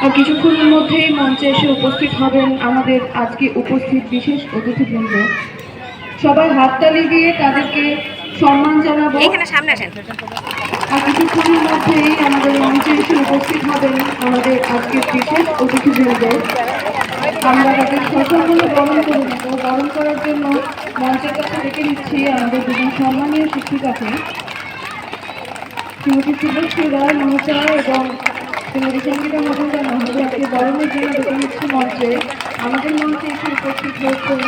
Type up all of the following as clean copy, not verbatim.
আর কিছুক্ষণের মধ্যেই মঞ্চে এসে উপস্থিত হবেন আমাদের আজকে উপস্থিত বিশেষ অতিথিবৃন্দ। সবাই হাততালি দিয়ে তাদেরকে সম্মান জানাবো। আর কিছুক্ষণের মধ্যেই আমাদের মঞ্চে এসে উপস্থিত হবেন আমাদের আজকের বিশেষ অতিথিবৃন্দ। আমরা তাদের সসম্মানে বরণ করে নেব। বরণ করার জন্য মঞ্চের কাছে ডেকে নিচ্ছি আমাদের দুজন সম্মানীয় শিক্ষিকাকে, শ্রীমতী শুভশ্রী রায় মহাশয় এবং শ্রীমতী সঙ্গীতা মজুমদার মহোদয়কে বরণের জন্য ডেকে নিচ্ছি মঞ্চে। আমাদের মঞ্চে এসে উপস্থিত হয়েছেন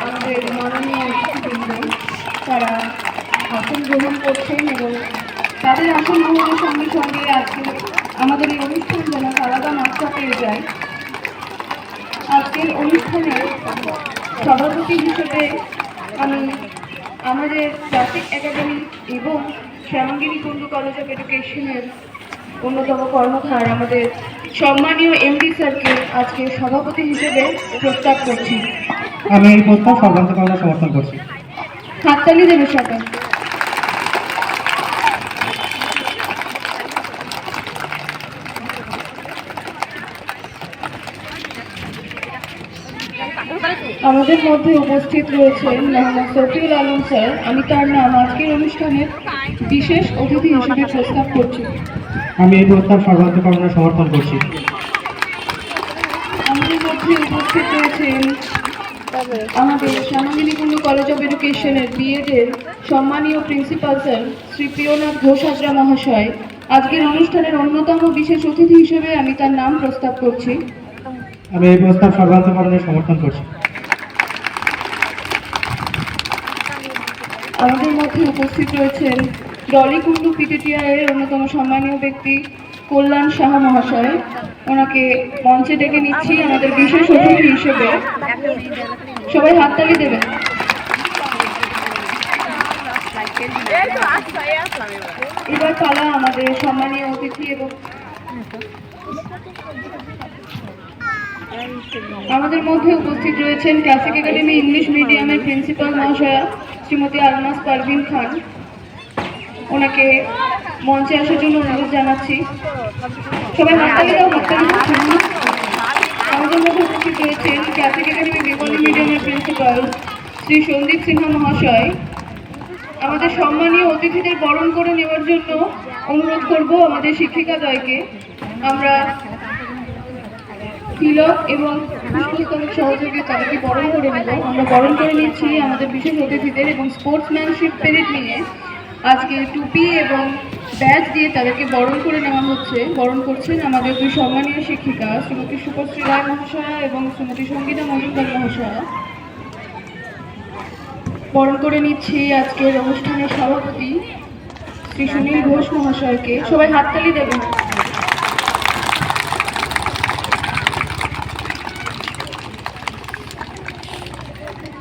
আমাদের মাননীয় অতিথিবৃন্দ। তারা আসন গ্রহণ করছেন এবং তাদের আসন গ্রহণের সঙ্গে সঙ্গে আজকে আমাদের এই অনুষ্ঠান যেন আলাদা মাত্রা পেয়ে যায়। আজকের অনুষ্ঠানে সভাপতি হিসেবে আমি আমাদের ক্লাসিক একাডেমি এবং শ্যামগিরি কুণ্ডু কলেজ অফ এডুকেশনের অন্যতম কর্ণধার আমাদের সম্মানীয় এমডি স্যারকে আজকে সভাপতি হিসেবে প্রস্তাব করছি। আমি এই প্রস্তাব সর্বান্তকরণে সমর্থন করছি। হাততালি দেবে সবাই। আমাদের মধ্যে উপস্থিত রয়েছেন মোহাম্মদ শফিউল আলম স্যার। আমি তার নাম আজকের অনুষ্ঠানের বিশেষ অতিথি হিসেবে প্রস্তাব করছি। আমি এই প্রস্তাব সর্বান্তকরণে সমর্থন করছি। আমাদের মধ্যে উপস্থিত রয়েছেন আমাদের শ্যামগিরি কুণ্ডু কলেজ অফ এডুকেশনের বিএডের সম্মানীয় প্রিন্সিপাল স্যার শ্রী প্রিয়নাথ ঘোষ হাজরা মহাশয়। আজকের অনুষ্ঠানের অন্যতম বিশেষ অতিথি হিসেবে আমি তার নাম প্রস্তাব করছি। আমি এই প্রস্তাব সর্বান্তকরণে সমর্থন করছি। আমাদের মধ্যে উপস্থিত রয়েছেন ডলি কুণ্ডু পিটিটিআইয়ের অন্যতম সম্মানীয় ব্যক্তি কল্যাণ সাহা মহাশয়। ওনাকে মঞ্চে ডেকে নিচ্ছি আমাদের বিশেষ অতিথি হিসেবে। সবাই হাততালি দেবেন। এবার পালা আমাদের সম্মানীয় অতিথি এবং আমাদের মধ্যে উপস্থিত রয়েছেন ক্লাসিক একাডেমি ইংলিশ মিডিয়ামের প্রিন্সিপাল মহাশয়া শ্রীমতী আলমাস পারভিন খান। ওনাকে মঞ্চে আসার জন্য অনুরোধ জানাচ্ছি। সবাই হাততালি দাও, হাততালি দিচ্ছেন না। আমাদের মধ্যে উপস্থিত রয়েছেন ক্লাসিক একাডেমি বেঙ্গলি মিডিয়ামের প্রিন্সিপাল শ্রী সন্দীপ সিনহা মহাশয়। আমাদের সম্মানীয় অতিথিদের বরণ করে নেওয়ার জন্য অনুরোধ করব আমাদের শিক্ষিকাদ্বয়কে। আমরা তিলক এবং পুষ্পস্তবক সহযোগে তাদেরকে বরণ করে নেব। আমরা বরণ করে নিচ্ছি আমাদের বিশেষ অতিথিদের এবং স্পোর্টসম্যানশিপ পেরেড নিয়ে আজকে টুপি এবং ব্যাজ দিয়ে তাদেরকে বরণ করে নেওয়া হচ্ছে। বরণ করছেন আমাদের দুই সম্মানীয় শিক্ষিকা শ্রীমতী শুভশ্রী রায় মহাশয়া এবং শ্রীমতী সঙ্গীতা মজুমদার মহাশয়া। বরণ করে নিচ্ছি আজকের অনুষ্ঠানের সভাপতি শ্রী সুনীল ঘোষ মহাশয়কে। সবাই হাততালি দেবেন।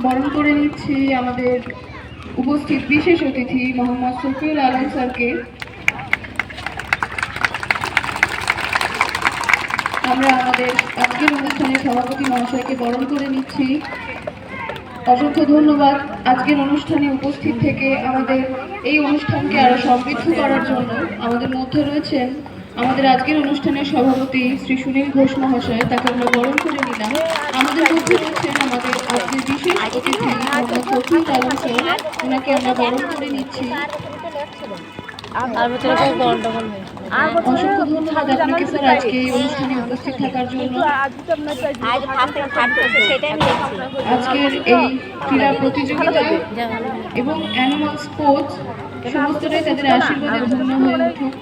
বরণ করে নিচ্ছি আমাদের উপস্থিত বিশেষ অতিথি মোহাম্মদ শফিউল আলম স্যারকে। আমরা আমাদের আজকের অনুষ্ঠানের সভাপতি মহাশয়কে বরণ করে নিচ্ছি। অসংখ্য ধন্যবাদ আজকের অনুষ্ঠানে উপস্থিত থেকে আমাদের এই অনুষ্ঠানকে আরো সমৃদ্ধ করার জন্য। আমাদের মধ্যে রয়েছেন আমাদের আজকের অনুষ্ঠানের সভাপতি শ্রী সুনীল ঘোষ মহাশয়, তাকে আমরা বরণ করে নিলাম। আমাদের মধ্যে রয়েছেন আমাদের আজকের বিশেষ অতিথি মোহাম্মদ শফিউল আলম স্যার, ওনাকে আমরা বরণ করে নিচ্ছি। অসংখ্য ধন্যবাদ আপনাকে স্যার আজকে এই অনুষ্ঠানে উপস্থিত থাকার জন্য। আজকের এই ক্রীড়া প্রতিযোগিতা এবং অ্যানুয়াল স্পোর্টস সমস্তটাই তাদের আশীর্বাদে ধন্য হয়ে উঠুক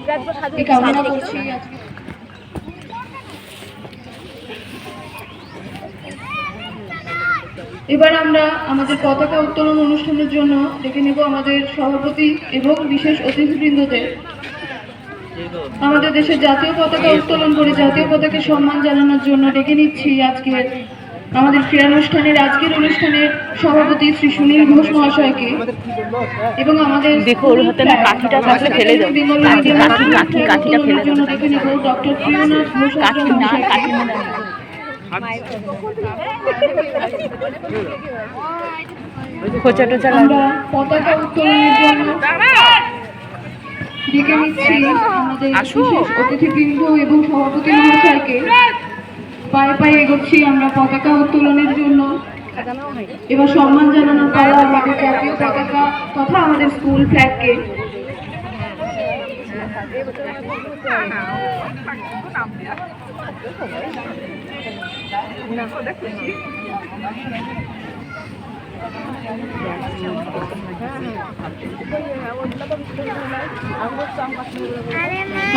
এই কামনা করছি। এবার আমরা আমাদের পতাকা উত্তোলন অনুষ্ঠানের জন্য ডেকে নেব আমাদের সভাপতি এবং বিশেষ অতিথিবৃন্দদের। আমাদের দেশের জাতীয় পতাকা উত্তোলন করে জাতীয় পতাকাকে সম্মান জানানোর জন্য ডেকে নিচ্ছি আজকের আমাদের ক্রীড়ানুষ্ঠানের আজকের অনুষ্ঠানের সভাপতি শ্রী সুনীল ঘোষ মহাশয়কে এবং আমাদের জন্য ডেকে নেব ডক্টর প্রিয়নাথ ঘোষ মহাশয়কে। আমরা পতাকা উত্তোলনের জন্য ডেকে নিচ্ছি আমাদের বিশেষ অতিথিবৃন্দ এবং সভাপতি মহাশয়কে। পায়ে পায়ে এগোচ্ছি আমরা পতাকা উত্তোলনের জন্য। এবার সম্মান জানানোর পালা আমাদের জাতীয় পতাকা তথা আমাদের স্কুল ফ্ল্যাগকে।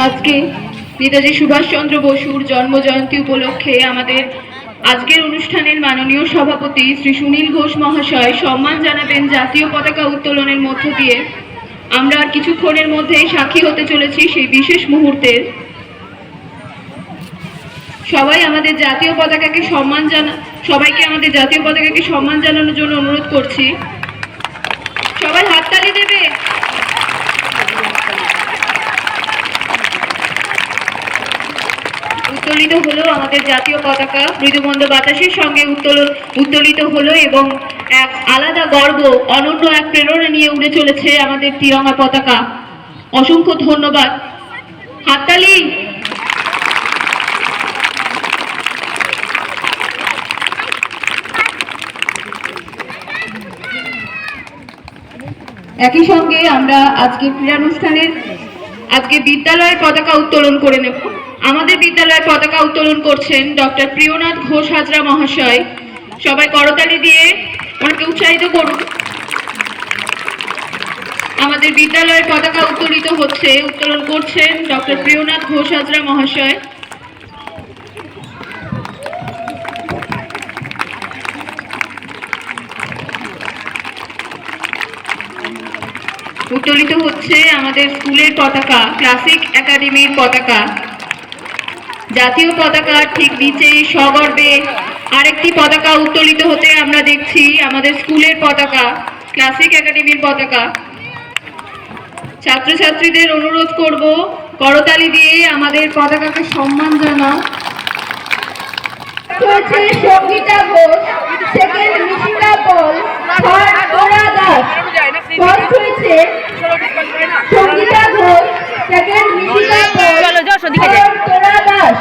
আজকে নেতাজি সুভাষচন্দ্র বসুর জন্মজয়ন্তী উপলক্ষে আমাদের আজকের অনুষ্ঠানের মাননীয় সভাপতি শ্রী সুনীল ঘোষ মহাশয় সম্মান জানাবেন জাতীয় পতাকা উত্তোলনের মধ্য দিয়ে। আমরা আর কিছুক্ষণের মধ্যেই সাক্ষী হতে চলেছি সেই বিশেষ মুহূর্তের। সবাইকে আমাদের জাতীয় পতাকাকে সম্মান জানানোর জন্য অনুরোধ করছি। সবাই হাততালি দেবে। উত্তোলিত হলো আমাদের জাতীয় পতাকা, মৃদুমন্দ বাতাসের সঙ্গে উত্তোলিত হলো এবং এক আলাদা গর্ব, অনন্য এক প্রেরণা নিয়ে উড়ে চলেছে আমাদের তিরঙ্গা পতাকা। অসংখ্য ধন্যবাদ। হাততালি। একই সঙ্গে আমরা আজকে ক্রীড়ানুষ্ঠানের বিদ্যালয়ের পতাকা উত্তোলন করে নেব। আমাদের বিদ্যালয়ের পতাকা উত্তোলন করছেন ডক্টর প্রিয়নাথ ঘোষ হাজরা মহাশয়। সবাই করতালি দিয়ে ওনাকে উৎসাহিত করুন। আমাদের বিদ্যালয়ের পতাকা উত্তোলন করছেন ডক্টর প্রিয়নাথ ঘোষ হাজরা মহাশয়। উত্তোলিত হচ্ছে আমাদের স্কুলের পতাকা, ক্লাসিক একাডেমির পতাকা। জাতীয় পতাকা ঠিক নিচেই সগর্বে আরেকটি পতাকা উত্তোলিত হতে আমরা দেখছি, আমাদের স্কুলের পতাকা, ক্লাসিক একাডেমির পতাকা। ছাত্রছাত্রীদের অনুরোধ করব করতালি দিয়ে আমাদের পতাকাকে সম্মান জানাও। সঙ্গীতা ঘোষ, সেকেন্ড মিশিকা পল, থার্ড তোরা দাস। ফার্স্ট হয়েছে সঙ্গীতা ঘোষ, সেকেন্ড মিশিকা পল, থার্ড তোরা দাস।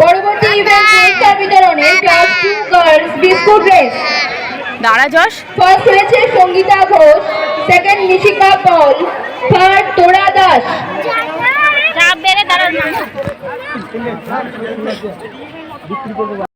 পরবর্তী ইভেন্ট পুরস্কার বিতরণে ক্লাস 2 গার্লস বিস্কুট রেস। দাঁড়া যশ। ফার্স্ট হয়েছে সঙ্গীতা ঘোষ, সেকেন্ড মিশিকা পল, থার্ড তোরা দাস। চাপ বেড়ে দাঁড়ান।